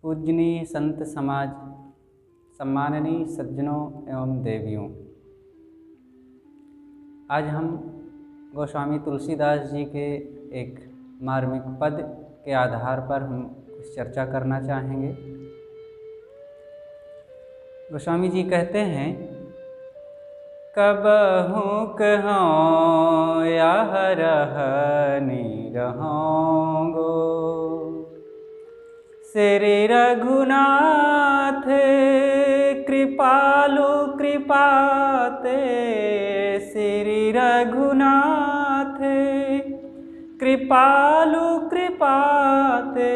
पूजनीय संत समाज, सम्माननीय सज्जनों एवं देवियों, आज हम गोस्वामी तुलसीदास जी के एक मार्मिक पद के आधार पर हम कुछ चर्चा करना चाहेंगे। गोस्वामी जी कहते हैं, कबहु कहौं यह रहनि रहौंगो, श्री रघुनाथ कृपालु कृपाते, श्री रघुनाथ कृपालु कृपाते,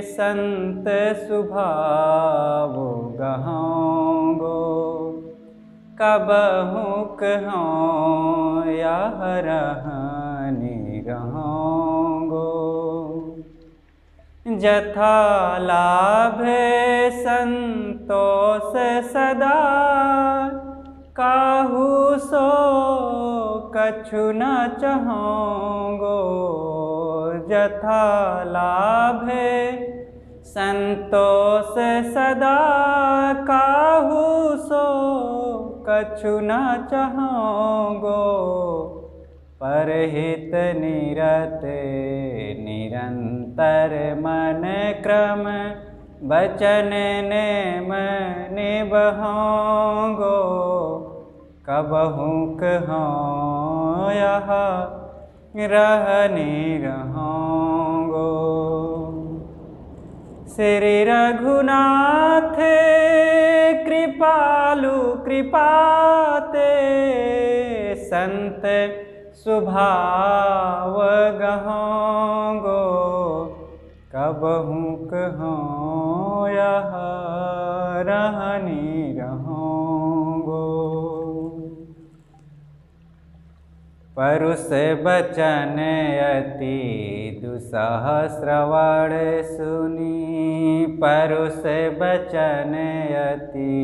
संत स्वभाव गहौंगो, कबहु कहौं यह रहनि रहौंगो। जथा लाभे संतोष सदा, काहू सो कछु न चाहूँगो। जथा लाभे संतोष सदा, काहू सो कछु न चाहूँगो। परहित निरते निरंतर मन क्रम, बचन नेम निबहौंगो। कबहु कहौं यह रहनि रहौंगो। श्री रघुनाथ कृपालु कृपाते, संत स्वभाव गहौंगो। कबहु कहौं यह रहनि रहौंगो। परुष बचन अति दुसह श्रवण सुनी, परुष बचन अति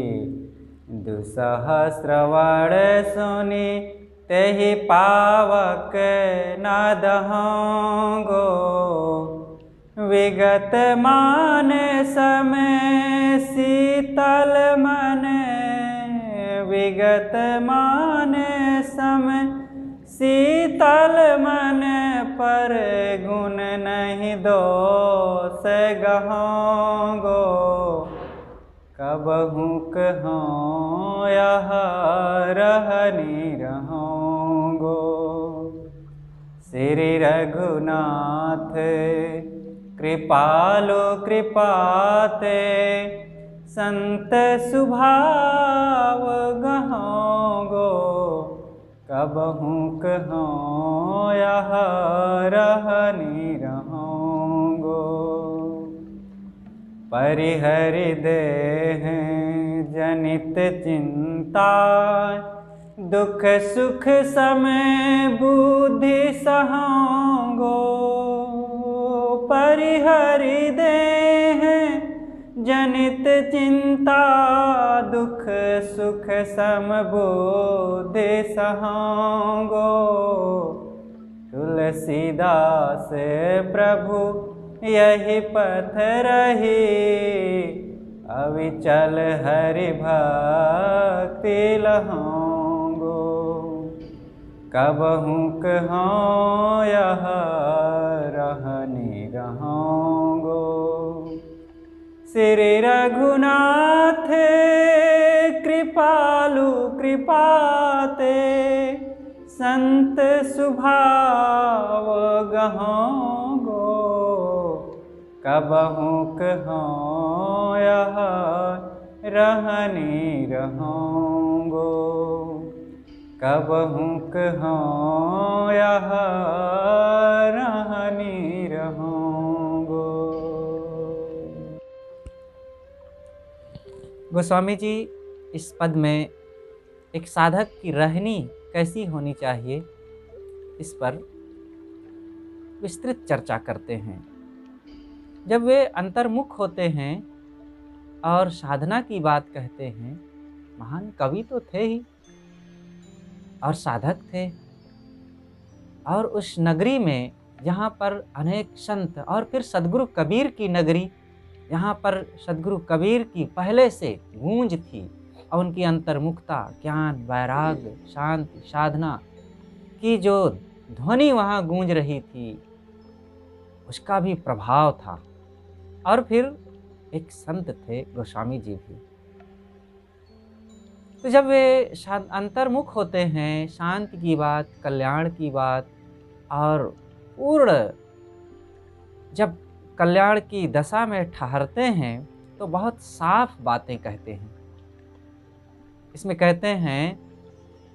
दुसह श्रवण सुनी, तेहि पावक न दहौंगो। विगत मान समय शीतल मन, विगत मान समय शीतल मन, पर गुण नहीं दोष गहौंगो। कबहु कहौं यह रहनि रहौंगो। श्री रघुनाथ कृपालु कृपाते, संत स्वभाव गहौंगो। कबहु कहौं यह रहनि रहौंगो। परिहरि देह जनित चिंता, दुख सुख समय बुद्धि सहौंगो। परिहरि देह जनित चिंता, दुख सुख सम बुद्धि सहौंगो। तुलसीदास प्रभु यही पथ रही, अविचल हरि भक्ति लहौंगो। कबहु कहौं यह रहनि रहौंगो। श्री रघुनाथ कृपालु कृपाते, संत स्वभाव गहौंगो। कबहु कहौं यह रहनि रहौंगो। कबहु कहौं यह रहनि रहौंगो। गोस्वामी जी इस पद में एक साधक की रहनी कैसी होनी चाहिए, इस पर विस्तृत चर्चा करते हैं। जब वे अंतर्मुख होते हैं और साधना की बात कहते हैं, महान कवि तो थे ही और साधक थे, और उस नगरी में जहाँ पर अनेक संत और फिर सद्गुरु कबीर की नगरी यहाँ पर सद्गुरु कबीर की पहले से गूंज थी और उनकी अंतर्मुखता, ज्ञान, वैराग्य, शांति, साधना की जो ध्वनि वहाँ गूंज रही थी, उसका भी प्रभाव था। और फिर एक संत थे गोस्वामी जी भी। तो जब वे अंतर्मुख होते हैं, शांति की बात, कल्याण की बात और पूर्ण जब कल्याण की दशा में ठहरते हैं तो बहुत साफ बातें कहते हैं। इसमें कहते हैं,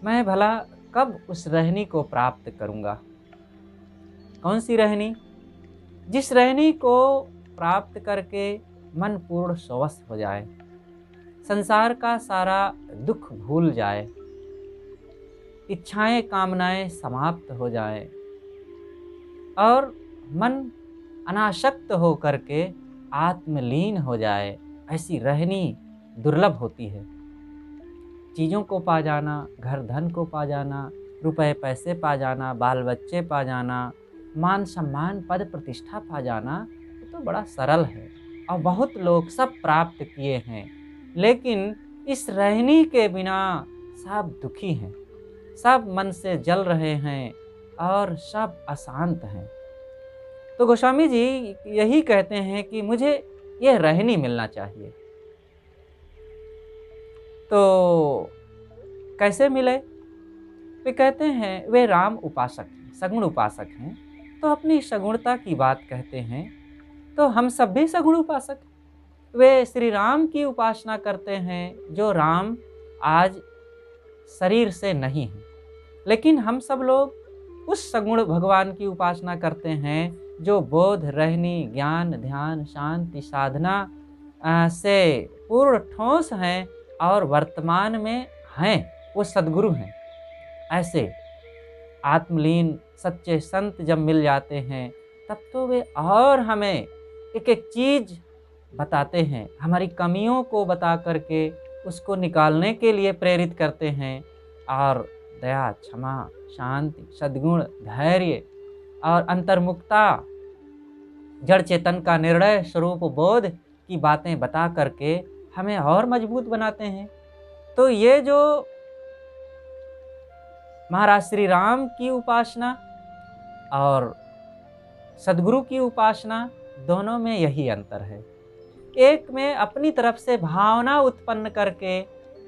मैं भला कब उस रहनी को प्राप्त करूंगा। कौन सी रहनी? जिस रहनी को प्राप्त करके मन पूर्ण स्वस्थ हो जाए, संसार का सारा दुख भूल जाए, इच्छाएं कामनाएं समाप्त हो जाए और मन अनासक्त हो करके आत्मलीन हो जाए। ऐसी रहनी दुर्लभ होती है। चीज़ों को पा जाना, घर धन को पा जाना, रुपए पैसे पा जाना, बाल बच्चे पा जाना, मान सम्मान पद प्रतिष्ठा पा जाना, तो बड़ा सरल है और बहुत लोग सब प्राप्त किए हैं। लेकिन इस रहनी के बिना सब दुखी हैं, सब मन से जल रहे हैं और सब अशांत हैं। तो गोस्वामी जी यही कहते हैं कि मुझे यह रहनी मिलना चाहिए। तो कैसे मिले? वे कहते हैं, वे राम उपासक हैं, सगुण उपासक हैं। तो अपनी सगुणता की बात कहते हैं। तो हम सब भी सगुण उपासक हैं। वे श्री राम की उपासना करते हैं, जो राम आज शरीर से नहीं है, लेकिन हम सब लोग उस सगुण भगवान की उपासना करते हैं जो बोध, रहनी, ज्ञान, ध्यान, शांति, साधना से पूर्ण ठोस हैं और वर्तमान में हैं, वो सद्गुरु हैं। ऐसे आत्मलीन सच्चे संत जब मिल जाते हैं तब तो वे और हमें एक एक चीज़ बताते हैं, हमारी कमियों को बता करके उसको निकालने के लिए प्रेरित करते हैं और दया, क्षमा, शांति, सद्गुण, धैर्य और अंतर्मुखता, जड़ चेतन का निर्णय स्वरूप बोध की बातें बता करके हमें और मजबूत बनाते हैं। तो ये जो महाराज श्री राम की उपासना और सद्गुरु की उपासना, दोनों में यही अंतर है। एक में अपनी तरफ से भावना उत्पन्न करके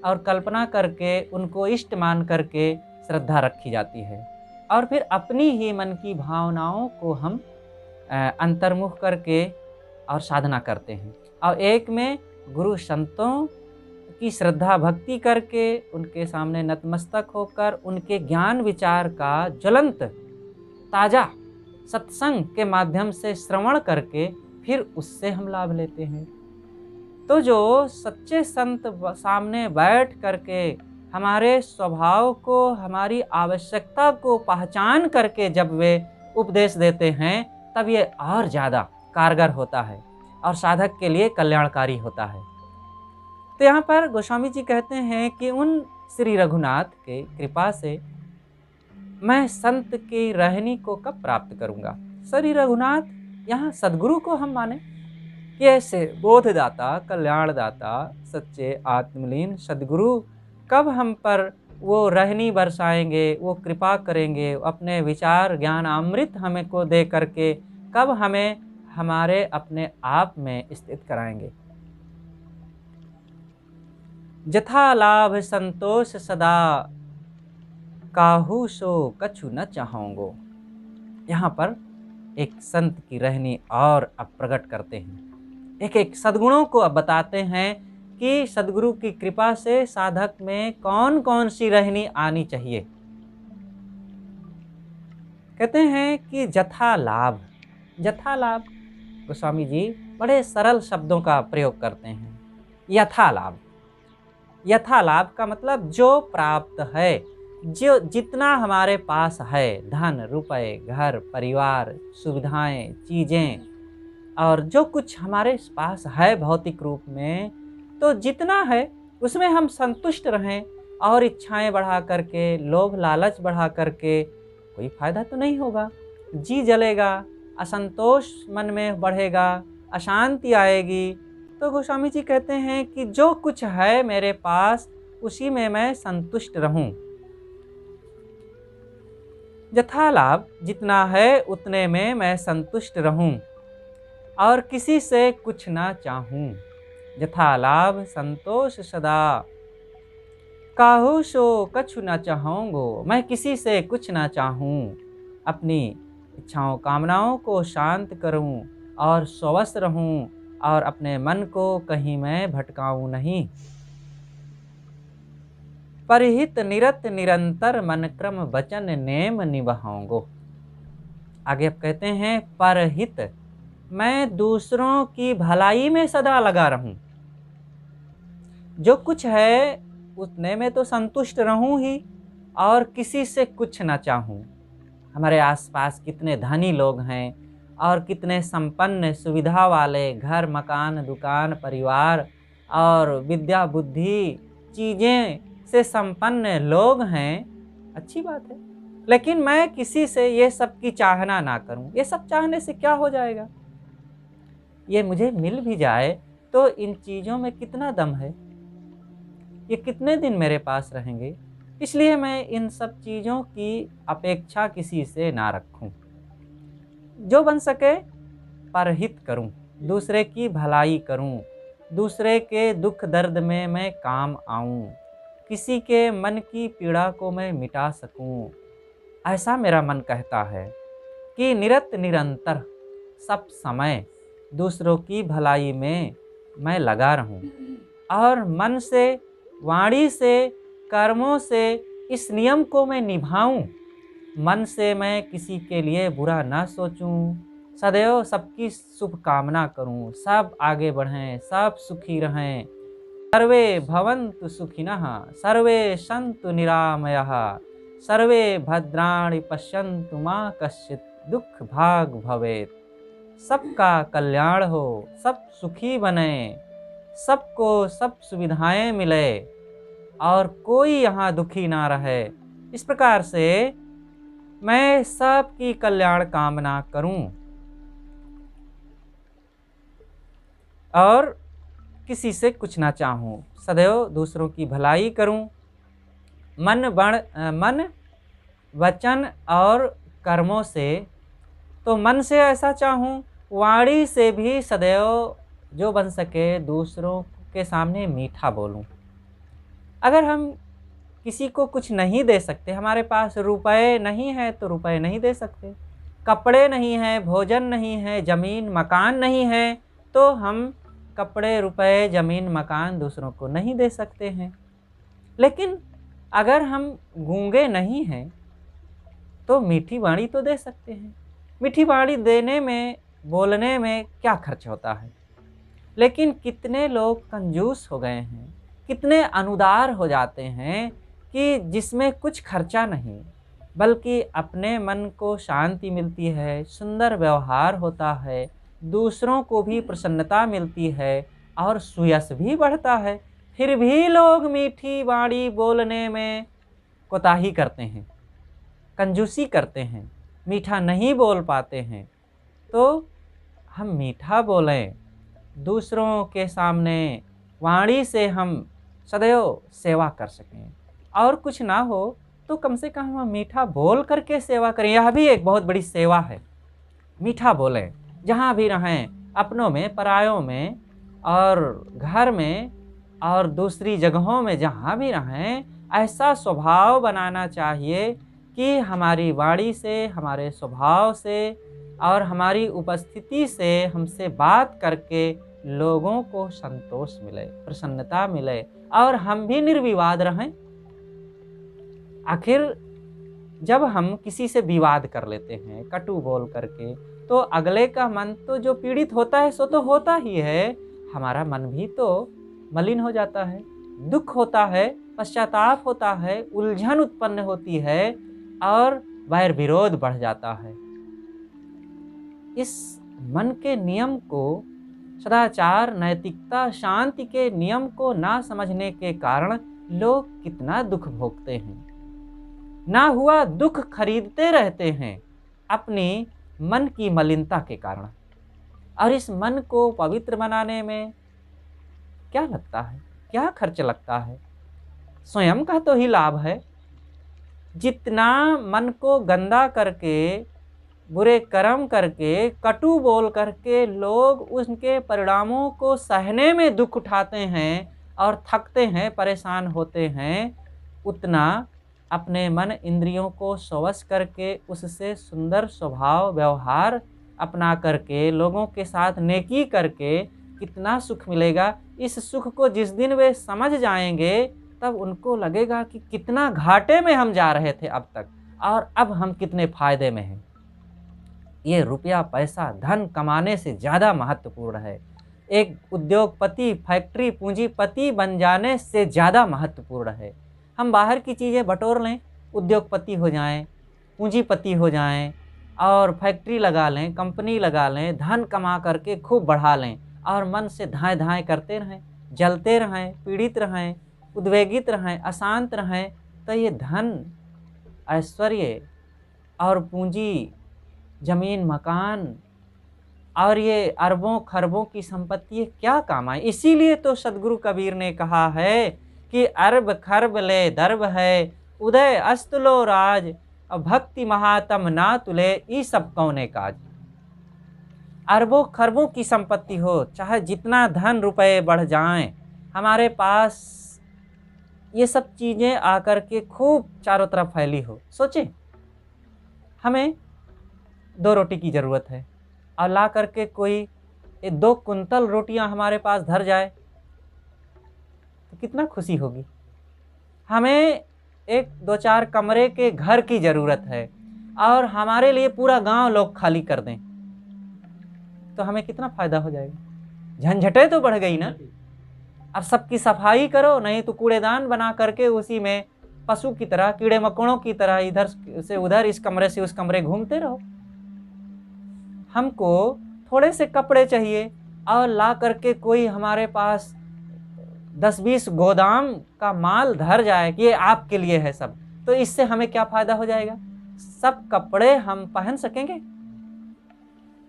और कल्पना करके उनको इष्ट मान करके श्रद्धा रखी जाती है और फिर अपनी ही मन की भावनाओं को हम अंतर्मुख करके और साधना करते हैं। और एक में गुरु संतों की श्रद्धा भक्ति करके उनके सामने नतमस्तक होकर उनके ज्ञान विचार का ज्वलंत ताज़ा सत्संग के माध्यम से श्रवण करके फिर उससे हम लाभ लेते हैं। तो जो सच्चे संत सामने बैठ करके हमारे स्वभाव को, हमारी आवश्यकता को पहचान करके जब वे उपदेश देते हैं तब ये और ज़्यादा कारगर होता है और साधक के लिए कल्याणकारी होता है। तो यहाँ पर गोस्वामी जी कहते हैं कि उन श्री रघुनाथ के कृपा से मैं संत की रहनी को कब प्राप्त करूँगा। श्री रघुनाथ यहाँ सद्गुरु को हम माने कि ऐसे बोधदाता, कल्याणदाता, सच्चे आत्मलीन सद्गुरु कब हम पर वो रहनी बरसाएंगे, वो कृपा करेंगे, अपने विचार ज्ञान अमृत हमें को दे करके कब हमें हमारे अपने आप में स्थित कराएंगे। जथा लाभ संतोष सदा काहू सो कछु न चाहोंगो। यहाँ पर एक संत की रहनी और अब प्रकट करते हैं, एक एक सद्गुणों को अब बताते हैं कि सद्गुरु की कृपा से साधक में कौन कौन सी रहनी आनी चाहिए। कहते हैं कि जथा लाभ, जथा लाभ गोस्वामी जी बड़े सरल शब्दों का प्रयोग करते हैं। यथा लाभ, यथा लाभ का मतलब जो प्राप्त है, जो जितना हमारे पास है, धन, रुपए, घर, परिवार, सुविधाएं, चीज़ें और जो कुछ हमारे पास है भौतिक रूप में, तो जितना है उसमें हम संतुष्ट रहें और इच्छाएं बढ़ा करके, लोभ लालच बढ़ा करके कोई फायदा तो नहीं होगा। जी जलेगा, असंतोष मन में बढ़ेगा अशांति आएगी। तो गोस्वामी जी कहते हैं कि जो कुछ है मेरे पास उसी में मैं संतुष्ट रहूं। यथालाभ जितना है उतने में मैं संतुष्ट रहूं और किसी से कुछ ना चाहूं। यथालाभ संतोष सदा, काहू सो कछु न चाहूँगो। मैं किसी से कुछ ना चाहूँ, अपनी इच्छाओं कामनाओं को शांत करूँ और स्वस्थ रहूँ और अपने मन को कहीं मैं भटकाऊँ नहीं। परहित निरत निरंतर मन क्रम वचन नेम निभाऊंगो। आगे आप कहते हैं परहित, मैं दूसरों की भलाई में सदा लगा रहूं। जो कुछ है उतने में तो संतुष्ट रहूं ही और किसी से कुछ ना चाहूं। हमारे आसपास कितने धनी लोग हैं और कितने संपन्न सुविधा वाले घर मकान दुकान परिवार और विद्या बुद्धि चीज़ें से संपन्न लोग हैं, अच्छी बात है। लेकिन मैं किसी से ये सब की चाहना ना करूं। ये सब चाहने से क्या हो जाएगा? ये मुझे मिल भी जाए तो इन चीज़ों में कितना दम है, ये कितने दिन मेरे पास रहेंगे। इसलिए मैं इन सब चीज़ों की अपेक्षा किसी से ना रखूं। जो बन सके परहित करूं, दूसरे की भलाई करूं, दूसरे के दुख दर्द में मैं काम आऊं, किसी के मन की पीड़ा को मैं मिटा सकूं। ऐसा मेरा मन कहता है कि निरत निरंतर सब समय दूसरों की भलाई में मैं लगा रहूं और मन से वाणी से कर्मों से इस नियम को मैं निभाऊं। मन से मैं किसी के लिए बुरा ना सोचूं, सदैव सबकी शुभ कामना करूं, सब आगे बढ़ें, सब सुखी रहें। सर्वे भवन्तु सुखिनः, सर्वे सन्तु निरामयः, सर्वे भद्राणि पश्यन्तु मा कश्चित् दुख भाग भवेत्। सबका कल्याण हो, सब सुखी बने, सबको सब सुविधाएं मिले और कोई यहाँ दुखी ना रहे। इस प्रकार से मैं सबकी कल्याण कामना करूं और किसी से कुछ ना चाहूं, सदैव दूसरों की भलाई करूं। मन वचन और कर्मों से, तो मन से ऐसा चाहूं, वाणी से भी सदैव जो बन सके दूसरों के सामने मीठा बोलूं। अगर हम किसी को कुछ नहीं दे सकते, हमारे पास रुपए नहीं है तो रुपए नहीं दे सकते, कपड़े नहीं हैं, भोजन नहीं है, ज़मीन मकान नहीं है, तो हम कपड़े रुपए ज़मीन मकान दूसरों को नहीं दे सकते हैं। लेकिन अगर हम गूंगे नहीं हैं तो मीठी वाणी तो दे सकते हैं। मीठी वाणी देने में, बोलने में क्या खर्च होता है। लेकिन कितने लोग कंजूस हो गए हैं, कितने अनुदार हो जाते हैं कि जिसमें कुछ खर्चा नहीं, बल्कि अपने मन को शांति मिलती है, सुंदर व्यवहार होता है, दूसरों को भी प्रसन्नता मिलती है और सुयश भी बढ़ता है। फिर भी लोग मीठी वाणी बोलने में कोताही करते हैं, कंजूसी करते हैं, मीठा नहीं बोल पाते हैं। तो हम मीठा बोलें, दूसरों के सामने वाणी से हम सदैव सेवा कर सकें, और कुछ ना हो तो कम से कम हम मीठा बोल करके सेवा करें। यह भी एक बहुत बड़ी सेवा है। मीठा बोलें, जहाँ भी रहें, अपनों में, परायों में और घर में और दूसरी जगहों में, जहाँ भी रहें, ऐसा स्वभाव बनाना चाहिए कि हमारी वाणी से, हमारे स्वभाव से और हमारी उपस्थिति से हमसे बात करके लोगों को संतोष मिले, प्रसन्नता मिले और हम भी निर्विवाद रहें। आखिर जब हम किसी से विवाद कर लेते हैं कटु बोल करके, तो अगले का मन तो जो पीड़ित होता है सो तो होता ही है, हमारा मन भी तो मलिन हो जाता है, दुख होता है, पश्चाताप होता है, उलझन उत्पन्न होती है और वैर विरोध बढ़ जाता है। इस मन के नियम को, सदाचार, नैतिकता, शांति के नियम को ना समझने के कारण लोग कितना दुख भोगते हैं। ना हुआ दुख खरीदते रहते हैं अपनी मन की मलिनता के कारण। और इस मन को पवित्र बनाने में क्या लगता है, क्या खर्च लगता है? स्वयं का तो ही लाभ है। जितना मन को गंदा करके, बुरे कर्म करके, कटु बोल करके लोग उनके परिणामों को सहने में दुख उठाते हैं और थकते हैं, परेशान होते हैं, उतना अपने मन इंद्रियों को स्वश करके उससे सुंदर स्वभाव व्यवहार अपना करके लोगों के साथ नेकी करके कितना सुख मिलेगा। इस सुख को जिस दिन वे समझ जाएंगे तब उनको लगेगा कि कितना घाटे में हम जा रहे थे अब तक और अब हम कितने फायदे में हैं। ये रुपया पैसा धन कमाने से ज़्यादा महत्वपूर्ण है। एक उद्योगपति फैक्ट्री पूंजीपति बन जाने से ज़्यादा महत्वपूर्ण है। हम बाहर की चीज़ें बटोर लें, उद्योगपति हो जाएं, पूंजीपति हो जाएं और फैक्ट्री लगा लें, कंपनी लगा लें, धन कमा करके खूब बढ़ा लें और मन से धाएँ धाएँ करते रहें, जलते रहें, पीड़ित रहें, उद्वेगित रहें, अशांत रहें, तो ये धन, ऐश्वर्य और पूंजी, जमीन, मकान और ये अरबों खरबों की संपत्ति ये क्या काम आए? इसीलिए तो सदगुरु कबीर ने कहा है कि अरब खरब ले दर्ब है, उदय अस्त लो राज, अब भक्ति महात्म ना तुले, ई सब कौने काज। अरबों खरबों की संपत्ति हो, चाहे जितना धन रुपए बढ़ जाएं, हमारे पास ये सब चीज़ें आकर के खूब चारों तरफ फैली हो। सोचें, हमें 2 रोटी की ज़रूरत है और ला करके कोई 2 कुंतल रोटियां हमारे पास धर जाए तो कितना खुशी होगी। हमें 1-2-4 कमरे के घर की ज़रूरत है और हमारे लिए पूरा गांव लोग खाली कर दें तो हमें कितना फ़ायदा हो जाएगा। झंझटें तो बढ़ गई ना। अब सबकी सफाई करो, नहीं तो कूड़ेदान बना करके उसी में पशु की तरह, कीड़े मकोड़ों की तरह इधर से उधर, इस कमरे से उस कमरे घूमते रहो। हमको थोड़े से कपड़े चाहिए और ला करके कोई हमारे पास 10-20 गोदाम का माल धर जाए कि ये आपके लिए है सब, तो इससे हमें क्या फ़ायदा हो जाएगा? सब कपड़े हम पहन सकेंगे?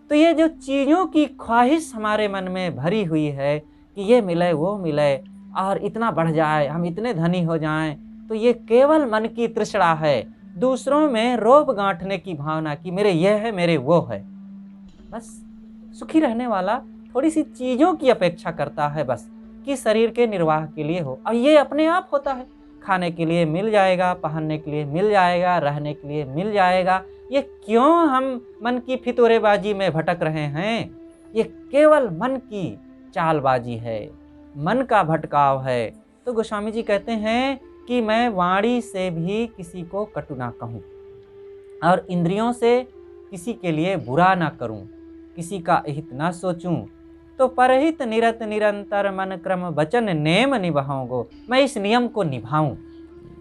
तो ये जो चीज़ों की ख्वाहिश हमारे मन में भरी हुई है कि ये मिले वो मिले और इतना बढ़ जाए, हम इतने धनी हो जाएं, तो ये केवल मन की तृष्णा है, दूसरों में रोब गांठने की भावना कि मेरे ये है, मेरे वो है। बस सुखी रहने वाला थोड़ी सी चीज़ों की अपेक्षा करता है बस कि शरीर के निर्वाह के लिए हो, और ये अपने आप होता है। खाने के लिए मिल जाएगा, पहनने के लिए मिल जाएगा, रहने के लिए मिल जाएगा। ये क्यों हम मन की फितूरेबाजी में भटक रहे हैं? ये केवल मन की चालबाजी है, मन का भटकाव है। तो गोस्वामी जी कहते हैं कि मैं वाणी से भी किसी को कटु ना कहूँ और इंद्रियों से किसी के लिए बुरा ना करूँ, किसी का हित ना सोचूं, तो परहित निरत निरंतर मन क्रम वचन नेम निभाऊंगो। मैं इस नियम को निभाऊं,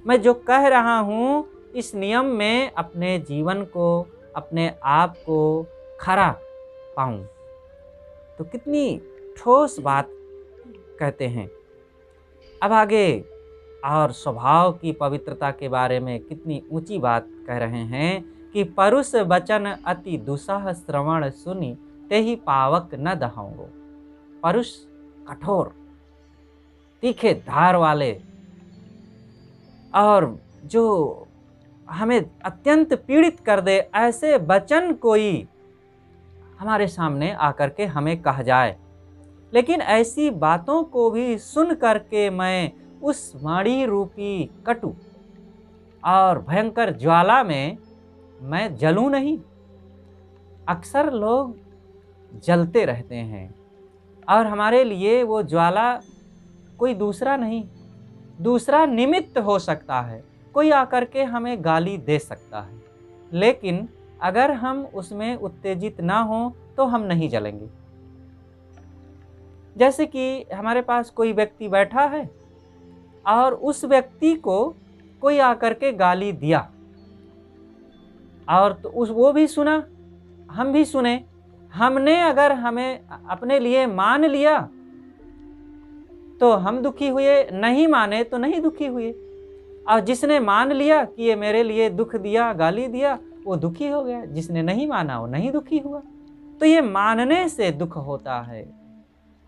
मैं जो कह रहा हूँ इस नियम में अपने जीवन को, अपने आप को खरा पाऊं। तो कितनी ठोस बात कहते हैं। अब आगे और स्वभाव की पवित्रता के बारे में कितनी ऊंची बात कह रहे हैं कि परुष वचन अति दुसह श्रवण सुनी, ते ही पावक न दहाऊंगो। परुष कठोर, तीखे धार वाले और जो हमें अत्यंत पीड़ित कर दे, ऐसे वचन कोई हमारे सामने आकर के हमें कह जाए, लेकिन ऐसी बातों को भी सुन करके मैं उस वाणी रूपी कटु और भयंकर ज्वाला में मैं जलूं नहीं। अक्सर लोग जलते रहते हैं और हमारे लिए वो ज्वाला कोई दूसरा नहीं, दूसरा निमित्त हो सकता है। कोई आकर के हमें गाली दे सकता है, लेकिन अगर हम उसमें उत्तेजित ना हो तो हम नहीं जलेंगे। जैसे कि हमारे पास कोई व्यक्ति बैठा है और उस व्यक्ति को कोई आकर के गाली दिया और तो वो भी सुना, हम भी सुने। हमने अगर हमें अपने लिए मान लिया तो हम दुखी हुए, नहीं माने तो नहीं दुखी हुए। और जिसने मान लिया कि ये मेरे लिए दुख दिया, गाली दिया, वो दुखी हो गया। जिसने नहीं माना वो नहीं दुखी हुआ। तो ये मानने से दुख होता है,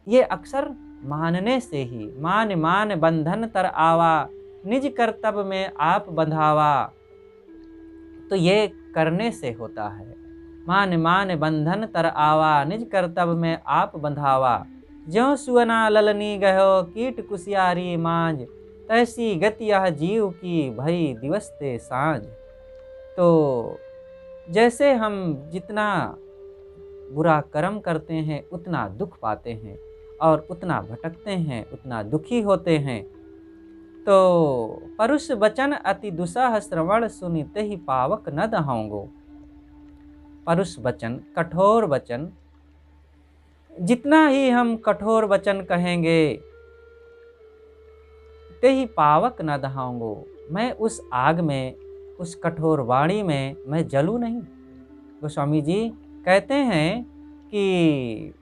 ये अक्सर मानने से ही। मान मान बंधन तर आवा, निज कर्तव्य में आप बंधावा। तो ये करने से होता है। मान मान बंधन तर आवा, निज कर्तव्य में आप बंधावा। ज्यों सुअना ललनी गयो, कीट कुसियारी मांझ, तैसी गति यह जीव की भई दिवस ते सांझ। तो जैसे हम जितना बुरा कर्म करते हैं उतना दुख पाते हैं, और उतना भटकते हैं उतना दुखी होते हैं। तो परुष वचन अति दुसह, श्रवण सुनिते ही पावक न दहाऊंगो। परुष वचन, कठोर वचन, जितना ही हम कठोर वचन कहेंगे ते ही पावक न दहाऊंगो। मैं उस आग में, उस कठोर वाणी में मैं जलूं नहीं। गोस्वामी जी कहते हैं कि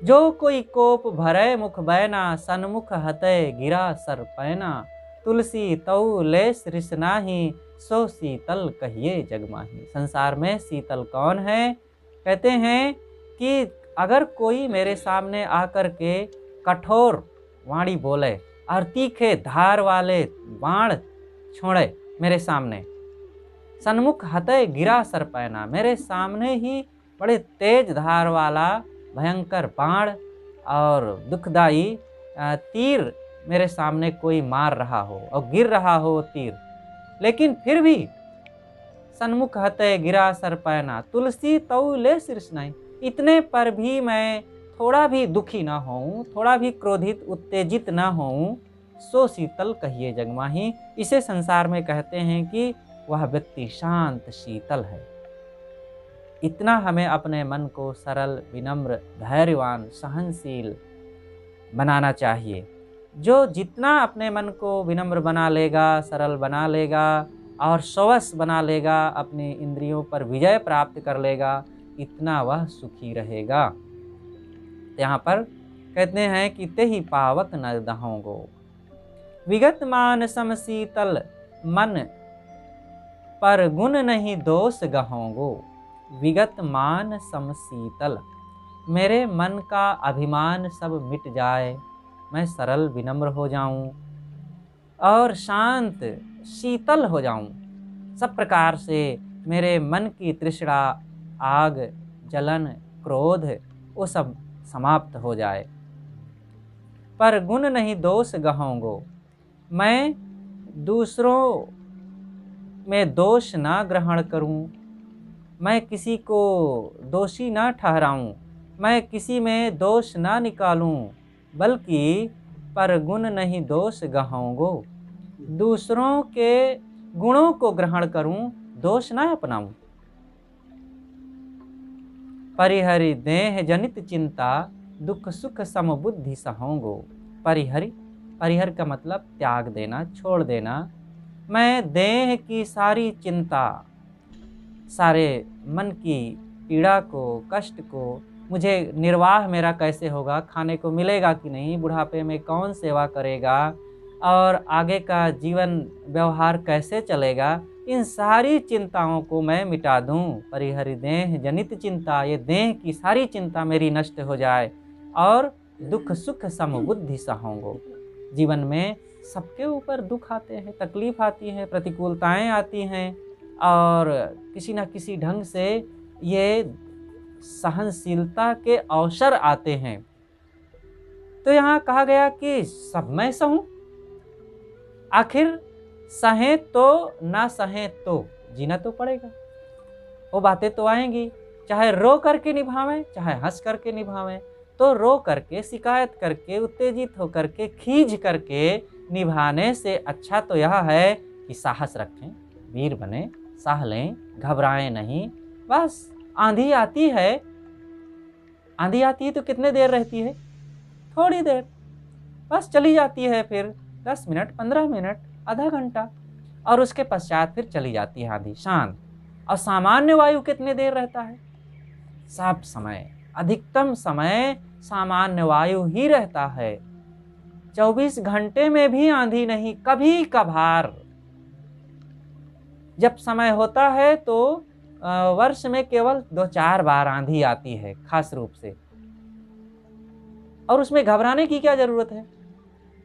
जो कोई कोप भरे मुख बैना, सन्मुख हतय गिरा सर पैना। तुलसी तऊ लेस रिसनाही, सो शीतल कहिए जगमाही। संसार में शीतल कौन है? कहते हैं कि अगर कोई मेरे सामने आकर के कठोर वाणी बोले और तीखे धार वाले बाण छोड़े मेरे सामने, सन्मुख हतय गिरा सर पैना, मेरे सामने ही बड़े तेज धार वाला भयंकर बाण और दुखदाई तीर मेरे सामने कोई मार रहा हो और गिर रहा हो तीर, लेकिन फिर भी सन्मुख हतय गिरा सर पैना, तुलसी तऊ ले शीर्ष नहीं, इतने पर भी मैं थोड़ा भी दुखी ना होऊं, थोड़ा भी क्रोधित उत्तेजित ना होऊं, सो शीतल कहिए जगमाही। इसे संसार में कहते हैं कि वह व्यक्ति शांत शीतल है। इतना हमें अपने मन को सरल, विनम्र, धैर्यवान, सहनशील बनाना चाहिए। जो जितना अपने मन को विनम्र बना लेगा, सरल बना लेगा और स्वश बना लेगा, अपनी इंद्रियों पर विजय प्राप्त कर लेगा, इतना वह सुखी रहेगा। यहाँ पर कहते हैं कि ते ही पावक न दहाऊंगो। विगत मान सम शीतल, मन पर गुण नहीं दोष गहाऊंगो। विगत मान सम शीतल, मेरे मन का अभिमान सब मिट जाए, मैं सरल विनम्र हो जाऊं और शांत शीतल हो जाऊं। सब प्रकार से मेरे मन की तृष्णा, आग, जलन, क्रोध वो सब समाप्त हो जाए। पर गुण नहीं दोष गहाऊंगो, मैं दूसरों में दोष ना ग्रहण करूं, मैं किसी को दोषी ना ठहराऊं, मैं किसी में दोष ना निकालूं, बल्कि पर गुण नहीं दोष गहाऊंगो, दूसरों के गुणों को ग्रहण करूं, दोष ना अपनाऊं। परिहरि देह जनित चिंता, दुख सुख समबुद्धि सहोंगो। परिहरि, परिहर का मतलब त्याग देना, छोड़ देना। मैं देह की सारी चिंता, सारे मन की पीड़ा को, कष्ट को, मुझे निर्वाह मेरा कैसे होगा, खाने को मिलेगा कि नहीं, बुढ़ापे में कौन सेवा करेगा और आगे का जीवन व्यवहार कैसे चलेगा, इन सारी चिंताओं को मैं मिटा दूं। परिहरि देह जनित चिंता, ये देह की सारी चिंता मेरी नष्ट हो जाए और दुख सुख समबुद्धि सहोंगो। जीवन में सबके ऊपर दुख आते हैं, तकलीफ आती है, प्रतिकूलताएं आती हैं और किसी न किसी ढंग से ये सहनशीलता के अवसर आते हैं। तो यहाँ कहा गया कि सब मैं सहूं। आखिर सहें तो ना सहें तो जीना तो पड़ेगा, वो बातें तो आएंगी, चाहे रो करके निभावें चाहे हंस करके निभावें। तो रो करके, शिकायत करके, उत्तेजित होकर के, खींच करके निभाने से अच्छा तो यह है कि साहस रखें, वीर बने, सह लें, घबराएं नहीं। बस आंधी आती है, आंधी आती है तो कितने देर रहती है? थोड़ी देर, बस चली जाती है, फिर 10 मिनट, 15 मिनट, आधा घंटा, और उसके पश्चात फिर चली जाती है आंधी, शांत। और सामान्य वायु कितने देर रहता है? सब समय, अधिकतम समय सामान्य वायु ही रहता है। 24 घंटे में भी आंधी नहीं, कभी कभार जब समय होता है तो वर्ष में केवल 2-4 बार आंधी आती है खास रूप से, और उसमें घबराने की क्या ज़रूरत है।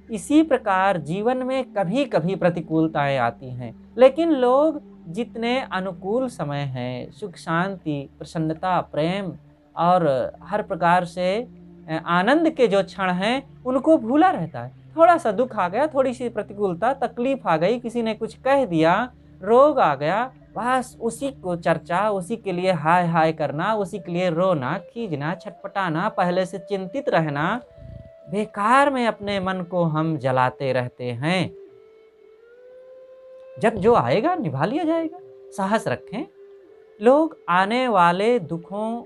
इसी प्रकार जीवन में कभी कभी प्रतिकूलताएं आती हैं, लेकिन लोग जितने अनुकूल समय हैं, सुख शांति प्रसन्नता प्रेम और हर प्रकार से आनंद के जो क्षण हैं उनको भूला रहता है। थोड़ा सा दुख आ गया, थोड़ी सी प्रतिकूलता तकलीफ आ गई, किसी ने कुछ कह दिया, रोग आ गया, बस उसी को चर्चा, उसी के लिए हाय हाय करना, उसी के लिए रोना खींचना छटपटाना, पहले से चिंतित रहना, बेकार में अपने मन को हम जलाते रहते हैं। जब जो आएगा निभा लिया जाएगा, साहस रखें। लोग आने वाले दुखों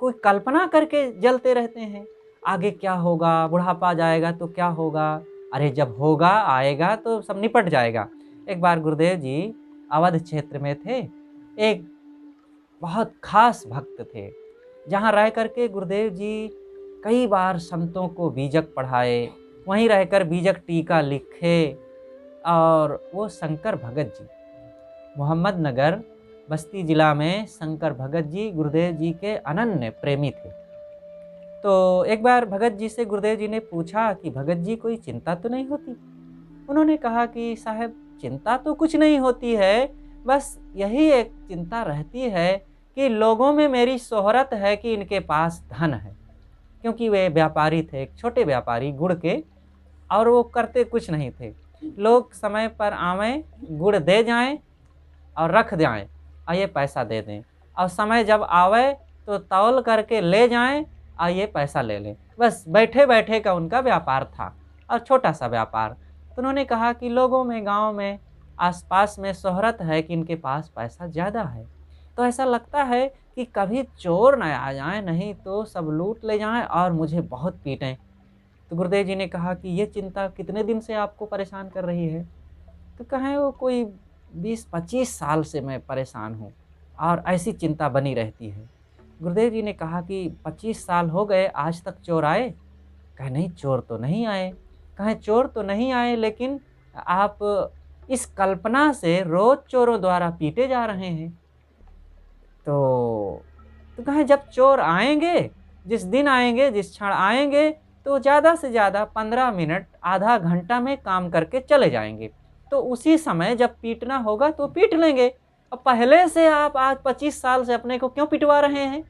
को कल्पना करके जलते रहते हैं, आगे क्या होगा, बुढ़ापा जाएगा तो क्या होगा। अरे जब होगा आएगा तो सब निपट जाएगा। एक बार गुरुदेव जी अवध क्षेत्र में थे, एक बहुत खास भक्त थे, जहाँ रह करके गुरुदेव जी कई बार संतों को बीजक पढ़ाए, वहीं रहकर बीजक टीका लिखे। और वो शंकर भगत जी, मोहम्मदनगर बस्ती जिला में शंकर भगत जी गुरुदेव जी के अनन्य प्रेमी थे। तो एक बार भगत जी से गुरुदेव जी ने पूछा कि भगत जी कोई चिंता तो नहीं होती। उन्होंने कहा कि साहब चिंता तो कुछ नहीं होती है, बस यही एक चिंता रहती है कि लोगों में मेरी शोहरत है कि इनके पास धन है। क्योंकि वे व्यापारी थे, एक छोटे व्यापारी गुड़ के, और वो करते कुछ नहीं थे। लोग समय पर आवें, गुड़ दे जाएं और रख जाएं और ये पैसा दे दें, और समय जब आवे तो तौल करके ले जाएं और ये पैसा ले लें। बस बैठे बैठे का उनका व्यापार था, और छोटा सा व्यापार। तो उन्होंने कहा कि लोगों में, गांव में, आसपास में शोहरत है कि इनके पास पैसा ज़्यादा है, तो ऐसा लगता है कि कभी चोर न आ जाएं, नहीं तो सब लूट ले जाएं और मुझे बहुत पीटें। तो गुरुदेव जी ने कहा कि ये चिंता कितने दिन से आपको परेशान कर रही है। तो कहें वो कोई 20-25 साल से मैं परेशान हूँ और ऐसी चिंता बनी रहती है। गुरुदेव जी ने कहा कि 25 साल हो गए, आज तक चोर आए? कहे नहीं, चोर तो नहीं आए। कहें चोर तो नहीं आए, लेकिन आप इस कल्पना से रोज चोरों द्वारा पीटे जा रहे हैं। तो कहें जब चोर आएंगे, जिस दिन आएंगे, जिस क्षण आएंगे, तो ज़्यादा से ज़्यादा 15 मिनट, आधा घंटा में काम करके चले जाएंगे। तो उसी समय जब पीटना होगा तो पीट लेंगे। अब पहले से आप आज 25 साल से अपने को क्यों पिटवा रहे हैं?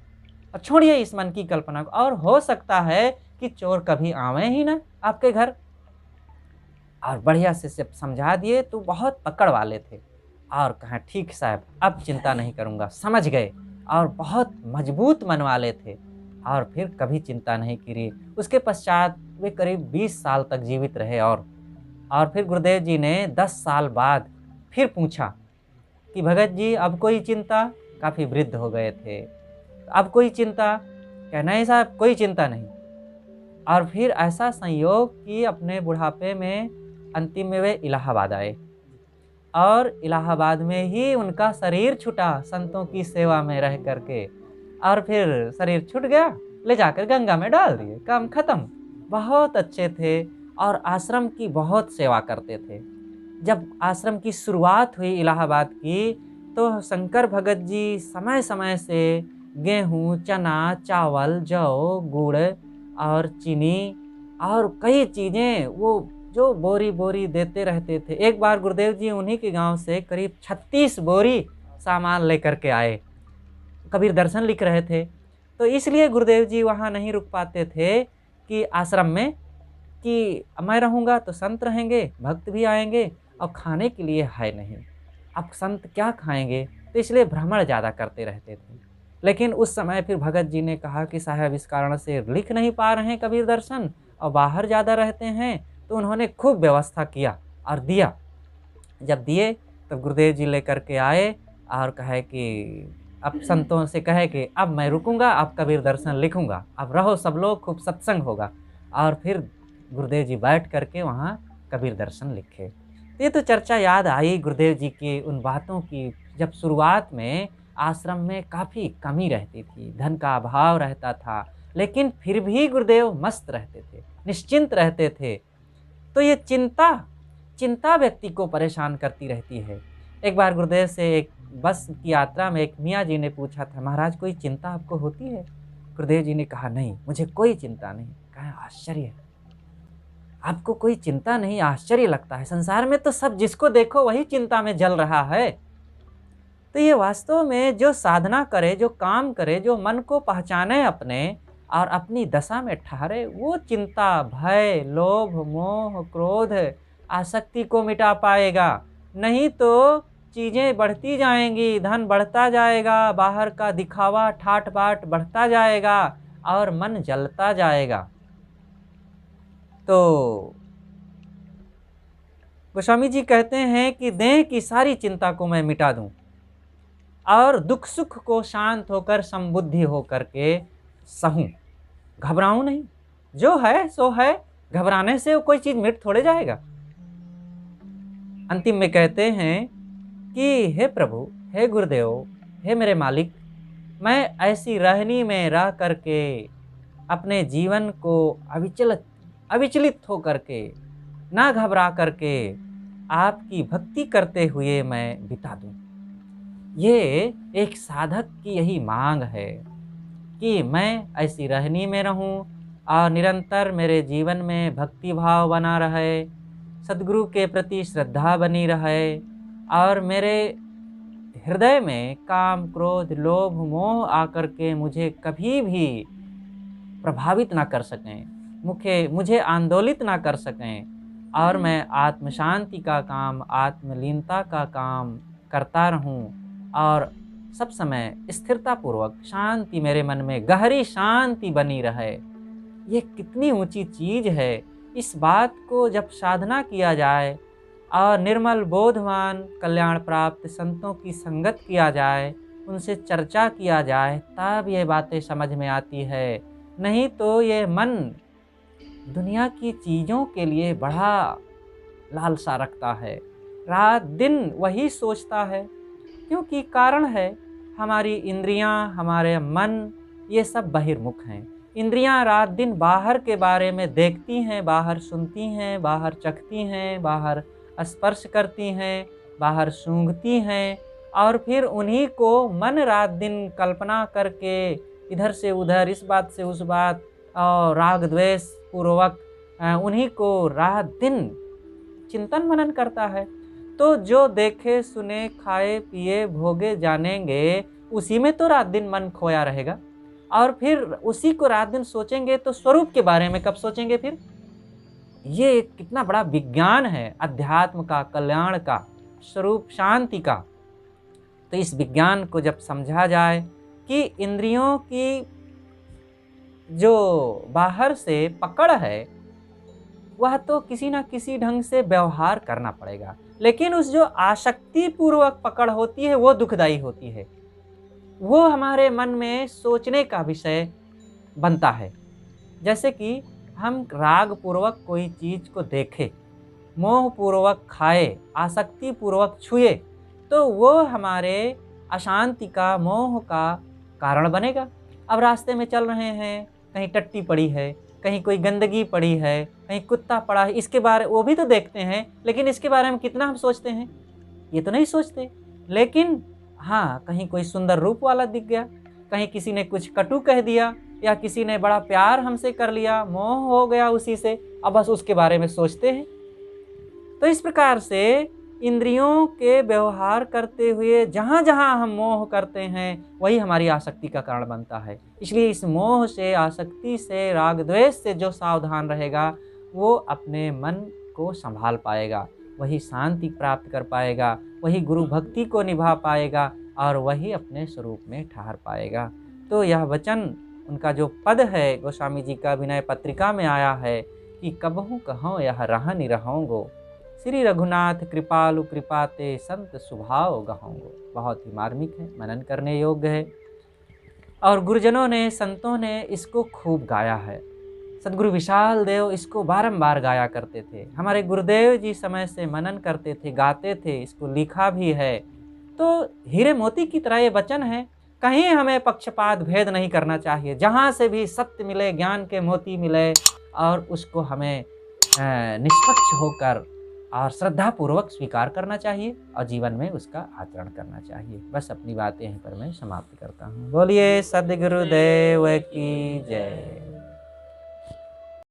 और छोड़िए इस मन की कल्पना को। और हो सकता है कि चोर कभी आवे ही ना आपके घर। और बढ़िया से समझा दिए तो बहुत पकड़ वाले थे, और कहा ठीक साहब, अब चिंता नहीं करूँगा, समझ गए। और बहुत मजबूत मन वाले थे, और फिर कभी चिंता नहीं की। उसके पश्चात वे करीब 20 साल तक जीवित रहे। और फिर गुरुदेव जी ने 10 साल बाद फिर पूछा कि भगत जी अब कोई चिंता? काफ़ी वृद्ध हो गए थे। अब कोई चिंता? क्या नहीं साहब, कोई चिंता नहीं। और फिर ऐसा संयोग कि अपने बुढ़ापे में अंतिम में वे इलाहाबाद आए, और इलाहाबाद में ही उनका शरीर छूटा संतों की सेवा में रह करके। और फिर शरीर छूट गया, ले जाकर गंगा में डाल दिए, काम खत्म। बहुत अच्छे थे और आश्रम की बहुत सेवा करते थे। जब आश्रम की शुरुआत हुई इलाहाबाद की, तो शंकर भगत जी समय समय से गेहूँ, चना, चावल, जौ, गुड़ और चीनी और कई चीज़ें वो जो बोरी बोरी देते रहते थे। एक बार गुरुदेव जी उन्हीं के गांव से करीब 36 बोरी सामान लेकर के आए। कबीर दर्शन लिख रहे थे, तो इसलिए गुरुदेव जी वहाँ नहीं रुक पाते थे कि आश्रम में, कि मैं रहूँगा तो संत रहेंगे, भक्त भी आएंगे, और खाने के लिए है नहीं, अब संत क्या खाएंगे, तो इसलिए भ्रमण ज़्यादा करते रहते थे। लेकिन उस समय फिर भगत जी ने कहा कि साहब इस कारण से लिख नहीं पा रहे हैं कबीर दर्शन और बाहर ज़्यादा रहते हैं, तो उन्होंने खूब व्यवस्था किया और दिया। जब दिए तब गुरुदेव जी लेकर के आए और कहे कि अब संतों से कहे कि अब मैं रुकूंगा, अब कबीर दर्शन लिखूंगा, अब रहो सब लोग, खूब सत्संग होगा। और फिर गुरुदेव जी बैठ करके वहाँ कबीर दर्शन लिखे। ये तो चर्चा याद आई गुरुदेव जी की उन बातों की, जब शुरुआत में आश्रम में काफ़ी कमी रहती थी, धन का अभाव रहता था, लेकिन फिर भी गुरुदेव मस्त रहते थे, निश्चिंत रहते थे। तो ये चिंता व्यक्ति को परेशान करती रहती है। एक बार गुरुदेव से एक बस की यात्रा में एक मियाँ जी ने पूछा था, महाराज कोई चिंता आपको होती है? गुरुदेव जी ने कहा, नहीं मुझे कोई चिंता नहीं। कहा, आश्चर्य, आपको कोई चिंता नहीं, आश्चर्य लगता है। संसार में तो सब जिसको देखो वही चिंता में जल रहा है। तो ये वास्तव में जो साधना करे, जो काम करे, जो मन को पहचाने अपने और अपनी दशा में ठहरे, वो चिंता, भय, लोभ, मोह, क्रोध, आसक्ति को मिटा पाएगा। नहीं तो चीज़ें बढ़ती जाएंगी, धन बढ़ता जाएगा, बाहर का दिखावा ठाट बाट बढ़ता जाएगा और मन जलता जाएगा। तो गोस्वामी जी कहते हैं कि देह की सारी चिंता को मैं मिटा दूं और दुख सुख को शांत होकर संबुद्धि होकर के सहूं, घबराऊं नहीं। जो है सो है, घबराने से कोई चीज मिट थोड़े जाएगा। अंतिम में कहते हैं कि हे प्रभु, हे गुरुदेव, हे मेरे मालिक, मैं ऐसी रहनी में रह करके अपने जीवन को अविचलित होकर के, ना घबरा करके आपकी भक्ति करते हुए मैं बिता दूं। ये एक साधक की यही मांग है कि मैं ऐसी रहनी में रहूं और निरंतर मेरे जीवन में भक्ति भाव बना रहे, सद्गुरु के प्रति श्रद्धा बनी रहे और मेरे हृदय में काम, क्रोध, लोभ, मोह आकर के मुझे कभी भी प्रभावित ना कर सकें, मुझे आंदोलित ना कर सकें और मैं आत्म शांति का काम, आत्मलीनता का काम करता रहूं और सब समय स्थिरता पूर्वक शांति मेरे मन में, गहरी शांति बनी रहे। ये कितनी ऊंची चीज़ है। इस बात को जब साधना किया जाए और निर्मल बोधवान कल्याण प्राप्त संतों की संगत किया जाए, उनसे चर्चा किया जाए, तब ये बातें समझ में आती है। नहीं तो ये मन दुनिया की चीज़ों के लिए बड़ा लालसा रखता है, रात दिन वही सोचता है। क्योंकि कारण है हमारी इंद्रियां, हमारे मन, ये सब बहिर्मुख हैं। इंद्रियां रात दिन बाहर के बारे में देखती हैं, बाहर सुनती हैं, बाहर चखती हैं, बाहर स्पर्श करती हैं, बाहर सूंघती हैं और फिर उन्हीं को मन रात दिन कल्पना करके इधर से उधर, इस बात से उस बात और राग द्वेष पूर्वक उन्हीं को रात दिन चिंतन मनन करता है। तो जो देखे सुने खाए पिए भोगे जानेंगे, उसी में तो रात दिन मन खोया रहेगा और फिर उसी को रात दिन सोचेंगे तो स्वरूप के बारे में कब सोचेंगे फिर? ये कितना बड़ा विज्ञान है अध्यात्म का, कल्याण का, स्वरूप शांति का। तो इस विज्ञान को जब समझा जाए कि इंद्रियों की जो बाहर से पकड़ है वह तो किसी ना किसी ढंग से व्यवहार करना पड़ेगा, लेकिन उस जो आसक्ति पूर्वक पकड़ होती है वो दुखदाई होती है। वो हमारे मन में सोचने का विषय बनता है। जैसे कि हम राग पूर्वक कोई चीज़ को देखें, मोह पूर्वक खाए, आसक्ति पूर्वक छुए, तो वो हमारे अशांति का, मोह का कारण बनेगा। अब रास्ते में चल रहे हैं, कहीं टट्टी पड़ी है, कहीं कोई गंदगी पड़ी है, कहीं कुत्ता पड़ा है, इसके बारे वो भी तो देखते हैं, लेकिन इसके बारे में कितना हम सोचते हैं? ये तो नहीं सोचते। लेकिन हाँ, कहीं कोई सुंदर रूप वाला दिख गया, कहीं किसी ने कुछ कटु कह दिया या किसी ने बड़ा प्यार हमसे कर लिया, मोह हो गया उसी से, अब बस उसके बारे में सोचते हैं। तो इस प्रकार से इंद्रियों के व्यवहार करते हुए जहाँ जहाँ हम मोह करते हैं वही हमारी आसक्ति का कारण बनता है। इसलिए इस मोह से, आसक्ति से, राग द्वेष से जो सावधान रहेगा वो अपने मन को संभाल पाएगा, वही शांति प्राप्त कर पाएगा, वही गुरु भक्ति को निभा पाएगा और वही अपने स्वरूप में ठहर पाएगा। तो यह वचन, उनका जो पद है गोस्वामी जी का विनय पत्रिका में आया है कि कबहू कहो यह रहन रहूँगो, श्री रघुनाथ कृपालु कृपाते संत स्वभाव गहोंगो। बहुत ही मार्मिक है, मनन करने योग्य है और गुरुजनों ने, संतों ने इसको खूब गाया है। सद्गुरु विशाल देव इसको बारंबार गाया करते थे। हमारे गुरुदेव जी समय से मनन करते थे, गाते थे, इसको लिखा भी है। तो हीरे मोती की तरह ये वचन है। कहीं हमें पक्षपात भेद नहीं करना चाहिए, जहाँ से भी सत्य मिले, ज्ञान के मोती मिले और उसको हमें निष्पक्ष होकर और श्रद्धापूर्वक स्वीकार करना चाहिए और जीवन में उसका आचरण करना चाहिए। बस अपनी बातें यहीं पर मैं समाप्त करता हूँ। बोलिए सद्गुरुदेव की जय।